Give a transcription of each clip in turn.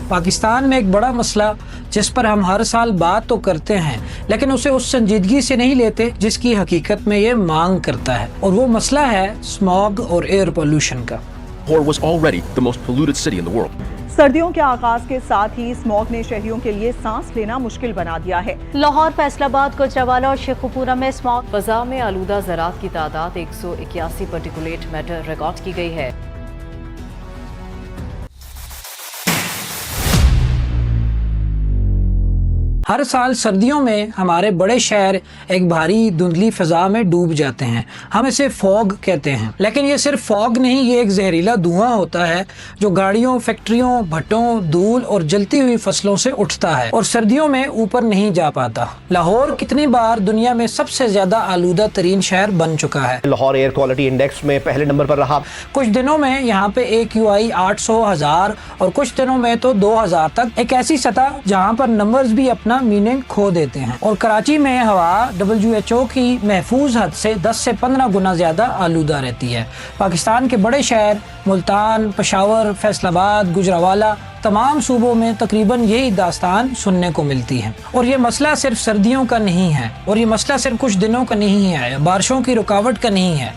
پاکستان میں ایک بڑا مسئلہ جس پر ہم ہر سال بات تو کرتے ہیں لیکن اسے اس سنجیدگی سے نہیں لیتے جس کی حقیقت میں یہ مانگ کرتا ہے، اور وہ مسئلہ ہے اسموگ اور ایئر پولوشن کا۔ Lahore was already the most polluted city in the world. سردیوں کے آغاز کے ساتھ ہی اسموگ نے شہریوں کے لیے سانس لینا مشکل بنا دیا ہے۔ لاہور، فیصل آباد، گجرانوالہ اور شیخ پورہ میں اسموگ فضا میں آلودہ ذرات کی تعداد 181 پارٹیکولیٹ میٹر ریکارڈ کی گئی ہے۔ ہر سال سردیوں میں ہمارے بڑے شہر ایک بھاری دھندلی فضا میں ڈوب جاتے ہیں، ہم اسے فوگ کہتے ہیں، لیکن یہ صرف فوگ نہیں، یہ ایک زہریلا دھواں ہوتا ہے جو گاڑیوں، فیکٹریوں، بھٹوں، دھول اور جلتی ہوئی فصلوں سے اٹھتا ہے اور سردیوں میں اوپر نہیں جا پاتا۔ لاہور کتنی بار دنیا میں سب سے زیادہ آلودہ ترین شہر بن چکا ہے۔ لاہور ایئر کوالٹی انڈیکس میں پہلے نمبر پر رہا۔ کچھ دنوں میں یہاں پہ AQI 800، 1000 اور کچھ دنوں میں تو 2000 تک، ایک ایسی سطح جہاں پر نمبرز بھی اپنا میننگ کھو دیتے ہیں۔ اور کراچی میں ہوا WHO کی محفوظ حد سے 10 سے 15 گنا زیادہ آلودہ رہتی ہے۔ پاکستان کے بڑے شہر ملتان، پشاور، فیصل آباد، گجرانوالہ، تمام صوبوں میں تقریباً یہی داستان سننے کو ملتی ہے۔ اور یہ مسئلہ صرف سردیوں کا نہیں ہے، اور یہ مسئلہ صرف کچھ دنوں کا نہیں ہے، بارشوں کی رکاوٹ کا نہیں ہے۔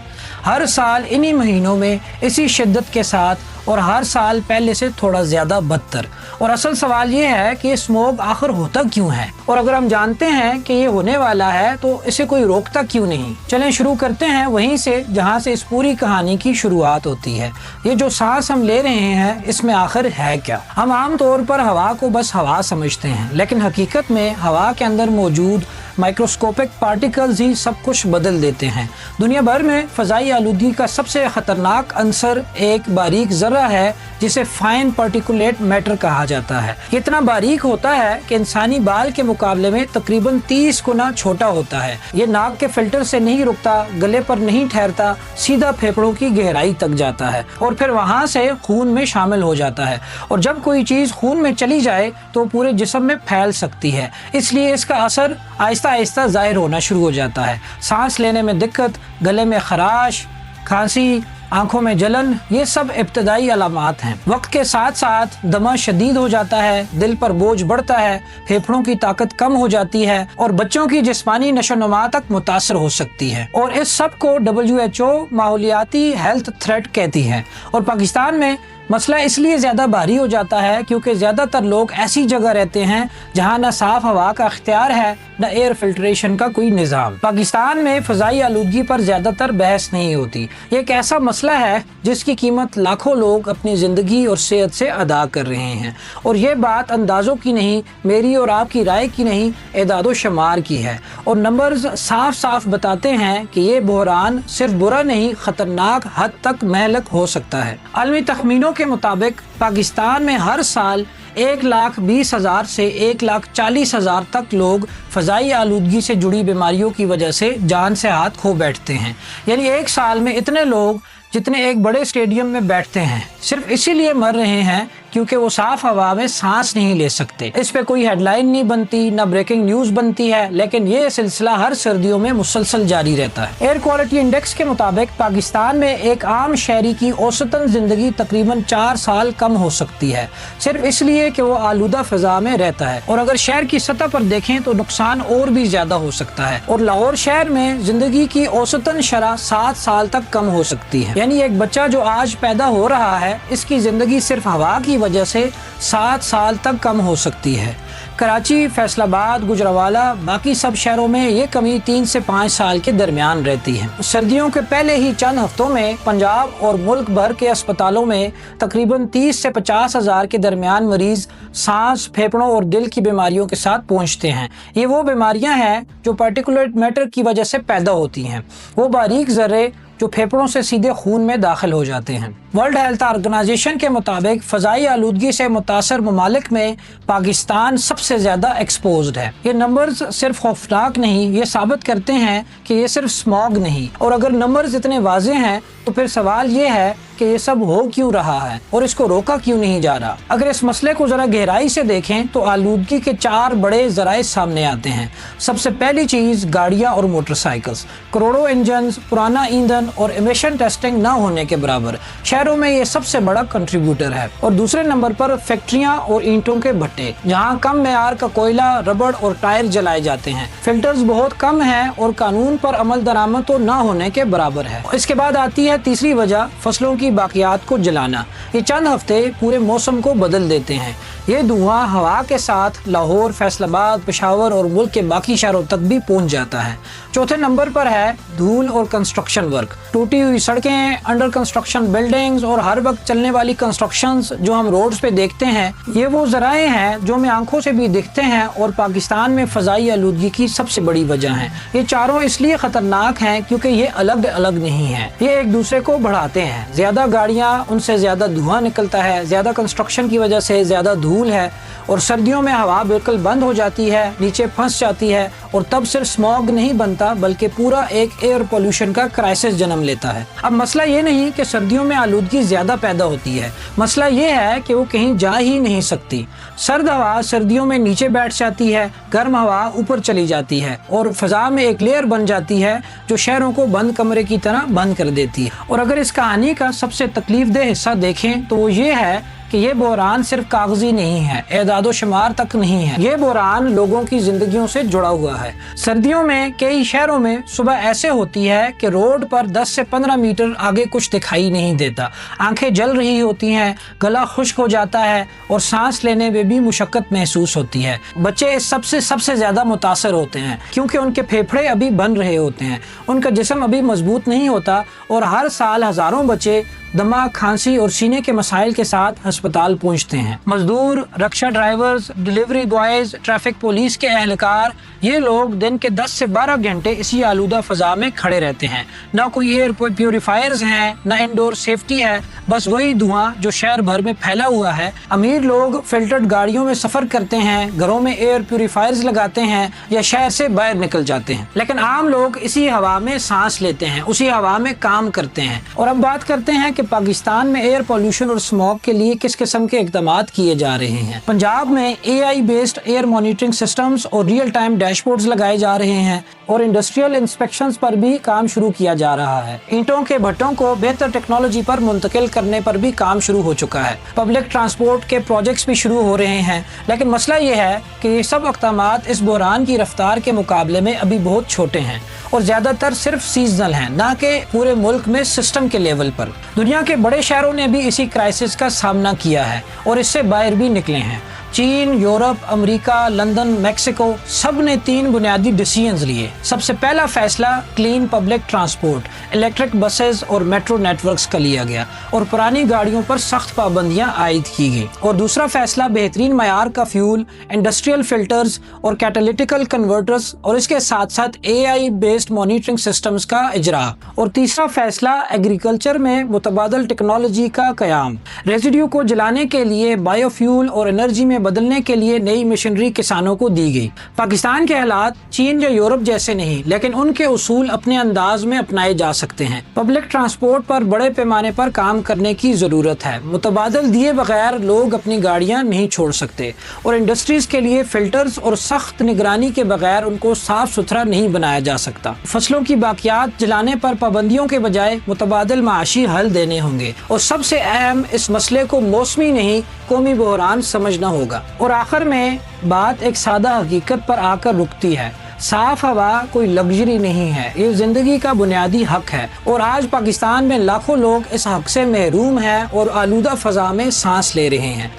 ہر سال انہی مہینوں میں اسی شدت کے ساتھ، اور ہر سال پہلے سے تھوڑا زیادہ بدتر۔ اور اصل سوال یہ ہے کہ اسموگ آخر ہوتا کیوں ہے، اور اگر ہم جانتے ہیں کہ یہ ہونے والا ہے تو اسے کوئی روکتا کیوں نہیں؟ چلیں شروع کرتے ہیں وہیں سے جہاں سے اس پوری کہانی کی شروعات ہوتی ہے۔ یہ جو سانس ہم لے رہے ہیں اس میں آخر ہے کیا؟ ہم عام طور پر ہوا کو بس ہوا سمجھتے ہیں، لیکن حقیقت میں ہوا کے اندر موجود مائکروسکوپک پارٹیکلز ہی سب کچھ بدل دیتے ہیں۔ دنیا بھر میں فضائی آلودگی کا سب سے خطرناک عنصر ایک باریک ذرہ ہے جسے فائن پارٹیکولیٹ میٹر کہا جاتا ہے۔ یہ اتنا باریک ہوتا ہے کہ انسانی بال کے مقابلے میں تقریباً 30 گنا چھوٹا ہوتا ہے۔ یہ ناک کے فلٹر سے نہیں رکتا، گلے پر نہیں ٹھہرتا، سیدھا پھیپھڑوں کی گہرائی تک جاتا ہے اور پھر وہاں سے خون میں شامل ہو جاتا ہے، اور جب کوئی چیز خون میں چلی جائے تو پورے جسم میں پھیل سکتی ہے، اس لیے اس کا اثر آہستہ آہستہ ظاہر ہونا شروع ہو جاتا ہے۔ سانس لینے میں دقت، گلے میں خراش، کھانسی، آنکھوں میں جلن، یہ سب ابتدائی علامات ہیں۔ وقت کے ساتھ ساتھ دمہ شدید ہو جاتا ہے، دل پر بوجھ بڑھتا ہے، پھیپھڑوں کی طاقت کم ہو جاتی ہے اور بچوں کی جسمانی نشو و نما تک متاثر ہو سکتی ہے، اور اس سب کو WHO ماحولیاتی ہیلتھ تھریٹ کہتی ہے۔ اور پاکستان میں مسئلہ اس لیے زیادہ بھاری ہو جاتا ہے کیونکہ زیادہ تر لوگ ایسی جگہ رہتے ہیں جہاں نہ صاف ہوا کا اختیار ہے، نہ ایئر فلٹریشن کا کوئی نظام۔ پاکستان میں فضائی آلودگی پر زیادہ تر بحث نہیں ہوتی۔ یہ ایک ایسا مسئلہ ہے جس کی قیمت لاکھوں لوگ اپنی زندگی اور صحت سے ادا کر رہے ہیں، اور یہ بات اندازوں کی نہیں، میری اور آپ کی رائے کی نہیں، اعداد و شمار کی ہے، اور نمبرز صاف صاف بتاتے ہیں کہ یہ بحران صرف برا نہیں، خطرناک حد تک مہلک ہو سکتا ہے۔ عالمی تخمینوں کے مطابق پاکستان میں ہر سال 1,20,000 سے 1,40,000 تک لوگ فضائی آلودگی سے جڑی بیماریوں کی وجہ سے جان سے ہاتھ کھو بیٹھتے ہیں، یعنی ایک سال میں اتنے لوگ جتنے ایک بڑے اسٹیڈیم میں بیٹھتے ہیں صرف اسی لیے مر رہے ہیں کیونکہ وہ صاف ہوا میں سانس نہیں لے سکتے۔ اس پہ کوئی ہیڈ لائن نہیں بنتی، نہ بریکنگ نیوز بنتی ہے، لیکن یہ سلسلہ ہر سردیوں میں مسلسل جاری رہتا ہے۔ ایئر کوالٹی انڈیکس کے مطابق پاکستان میں ایک عام شہری کی اوسطاً زندگی تقریباً 4 سال کم ہو سکتی ہے، صرف اس لیے کہ وہ آلودہ فضا میں رہتا ہے، اور اگر شہر کی سطح پر دیکھیں تو نقصان اور بھی زیادہ ہو سکتا ہے۔ اور لاہور شہر میں زندگی کی اوسطاً شرح 7 سال تک کم ہو سکتی ہے، یعنی ایک بچہ جو آج پیدا ہو رہا ہے اس کی زندگی صرف ہوا کی وجہ سے 7 سال تک کم ہو سکتی ہے۔ کراچی، فیصل آباد، گجرانوالہ، باقی سب شہروں میں یہ کمی 3 سے 5 سال کے درمیان رہتی ہے۔ سردیوں کے پہلے ہی چند ہفتوں میں پنجاب اور ملک بھر کے اسپتالوں میں تقریباً 30 سے 50 ہزار کے درمیان مریض سانس، پھیپھڑوں اور دل کی بیماریوں کے ساتھ پہنچتے ہیں۔ یہ وہ بیماریاں ہیں جو پارٹیکولیٹ میٹر کی وجہ سے پیدا ہوتی ہیں، وہ باریک ذرے جو پھیپھڑوں سے سیدھے خون میں داخل ہو جاتے ہیں۔ ورلڈ ہیلتھ آرگنائزیشن کے مطابق فضائی آلودگی سے متاثر ممالک میں پاکستان سب سے زیادہ ایکسپوزڈ ہے۔ یہ نمبرز صرف خوفناک نہیں، یہ ثابت کرتے ہیں کہ یہ صرف اسموگ نہیں، اور اگر نمبرز اتنے واضح ہیں تو پھر سوال یہ ہے कि ये सब हो क्यों रहा है और इसको रोका क्यों नहीं जा रहा। अगर इस मसले को जरा गहराई से देखें तो आलूदगी के 4 बड़े जराए सामने आते हैं। सबसे पहली चीज गाड़ियां और मोटरसाइकिल्स। करोड़ों इंजन, पुराना ईंधन और एमिशन टेस्टिंग ना होने के बराबर शहरों में ये सबसे बड़ा कंट्रीब्यूटर है। और दूसरे नंबर पर फैक्ट्रियां और ईंटों के भट्टे, जहां कम मेयार का कोयला, रबड़ और टायर जलाए जाते हैं। फिल्टर्स बहुत कम हैं और कानून पर अमल दरामद तो ना होने के बराबर है। इसके बाद आती है तीसरी वजह, फसलों की बाकियात को जलाना। ये चंद हफ्ते पूरे मौसम को बदल देते हैं। ये धुआं हवा के साथ लाहौर, फैसलाबाद, पेशावर और मुल्क के बाकी शहरों तक भी पहुंच जाता है। चौथे नंबर पर है धूल और कंस्ट्रक्शन वर्क। टूटी हुई सड़कें, अंडर कंस्ट्रक्शन बिल्डिंग्स और हर वक्त चलने वाली कंस्ट्रक्शंस जो हम रोड्स पे देखते हैं, ये वो जराए हैं जो हमें आंखों से भी दिखते हैं और पाकिस्तान में फजाई आलूदगी की सबसे बड़ी वजह हैं। ये चारों इसलिए खतरनाक हैं क्योंकि ये अलग अलग नहीं हैं, ये एक दूसरे को बढ़ाते हैं। ज्यादा गाड़ियां, उनसे ज्यादा धुआं निकलता है, ज्यादा कंस्ट्रक्शन की वजह से ज्यादा धूल है, और सर्दियों में हवा बिल्कुल बंद हो जाती है, नीचे फंस जाती है, और तब सिर्फ स्मॉग नहीं बनता बल्कि पूरा एक एयर पोल्यूशन का क्राइसिस जन्म लेता है। अब मसला ये नहीं कि सर्दियों में आलूदगी ज्यादा पैदा होती है, मसला ये है कि वो कहीं जा ही नहीं सकती। सर्द हवा सर्दियों में नीचे बैठ जाती है, गर्म हवा ऊपर चली जाती है और फजा में एक लेयर बन जाती है जो शहरों को बंद कमरे की तरह बंद कर देती है। और अगर इस कहानी का सबसे तकलीफदेह हिस्सा देखें तो वो ये है कि ये बहरान सिर्फ कागजी नहीं है, एदादो शुमार तक नहीं है, ये बहरान लोगों की जिंदगियों से जुड़ा हुआ है। सर्दियों में कई शहरों में सुबह ऐसे होती है कि रोड पर 10 से 15 मीटर आगे कुछ दिखाई नहीं देता, आंखें जल रही होती हैं, गला खुश्क हो जाता है और सांस लेने में भी मुशक्कत महसूस होती है। बच्चे इस सबसे ज्यादा मुतासर होते हैं क्योंकि उनके फेफड़े अभी बन रहे होते हैं, उनका जिस्म अभी मजबूत नहीं होता, और हर साल हजारों बच्चे दमा, खांसी और सीने के मसाइल के साथ अस्पताल पहुंचते हैं। मजदूर, rickshaw drivers, delivery boys, traffic police के एहलकार, ये लोग दिन के 10 से 12 घंटे इसी आलूदा फजा में खड़े रहते हैं। ना कोई एयर प्योरीफायर्स हैं, ना इंडोर सेफ्टी है, बस वही धुआं जो शहर भर में फैला हुआ है। अमीर लोग फिल्टर्ड गाड़ियों में सफर करते हैं, घरों में एयर प्योरीफायर्स लगाते हैं या शहर से बाहर निकल जाते हैं, लेकिन आम लोग इसी हवा में सांस लेते हैं, उसी हवा में काम करते हैं। और अब बात करते हैं कि पाकिस्तान में एयर पोल्यूशन और स्मॉग के लिए किस किस्म के इक़दामात किए जा रहे हैं। पंजाब में AI based air monitoring systems और रियल टाइम डैशबोर्ड्स लगाए जा रहे हैं और इंडस्ट्रियल इंस्पेक्शंस पर भी काम शुरू किया जा रहा है। ईंटों के भट्टों को बेहतर टेक्नोलॉजी पर मुंतकिल करने पर भी काम शुरू हो चुका है। पब्लिक ट्रांसपोर्ट के प्रोजेक्ट्स भी शुरू हो रहे हैं, लेकिन मसला ये है कि ये सब इक़दामात इस बहरान की रफ्तार के मुकाबले में अभी बहुत छोटे हैं और ज्यादातर सिर्फ सीजनल हैं, ना कि पूरे मुल्क में सिस्टम के लेवल पर। दुनिया के बड़े शहरों ने भी इसी क्राइसिस का सामना किया है और इससे बाहर भी निकले हैं। चीन, यूरोप, अमेरिका, लंदन, मेक्सिको, सब ने 3 बुनियादी डिसीजंस लिए। सबसे पहला फैसला clean public transport, electric buses और मेट्रो नेटवर्क्स का लिया गया और पुरानी गाड़ियों पर सख्त पाबंदियां आयद की गई। और दूसरा फैसला बेहतरीन मयार का फ्यूल, इंडस्ट्रियल फिल्टर्स और कैटालिटिकल कन्वर्टर्स और इसके साथ साथ AI बेस्ड मॉनिटरिंग सिस्टम्स का इजरा। और तीसरा फैसला एग्रीकल्चर में मुतबादल टेक्नोलॉजी का कयाम, रेजिड्यू को जलाने के लिए बायोफ्यूल और एनर्जी में बदलने के लिए नई मशीनरी किसानों को दी गई। पाकिस्तान के हालात चीन या यूरोप जैसे नहीं, लेकिन उनके उसूल अपने अंदाज में अपनाए जा सकते हैं। पब्लिक ट्रांसपोर्ट पर बड़े पैमाने पर काम करने की जरूरत है। मुतबादल दिए बगैर लोग अपनी गाड़ियां नहीं छोड़ सकते और इंडस्ट्रीज के लिए फिल्टर्स और सख्त निगरानी के बगैर उनको साफ सुथरा नहीं बनाया जा सकता। फसलों की बाकियात जलाने पर पाबंदियों के बजाय मुतबादल माशी हल देने होंगे और सबसे अहम, इस मसले को मौसमी नहीं कौमी बहरान समझना होगा। और आखिर में बात एक सादा हकीकत पर आकर रुकती है, साफ हवा कोई लग्जरी नहीं है, ये जिंदगी का बुनियादी हक है। और आज पाकिस्तान में लाखों लोग इस हक से महरूम हैं और आलूदा फजा में सांस ले रहे हैं।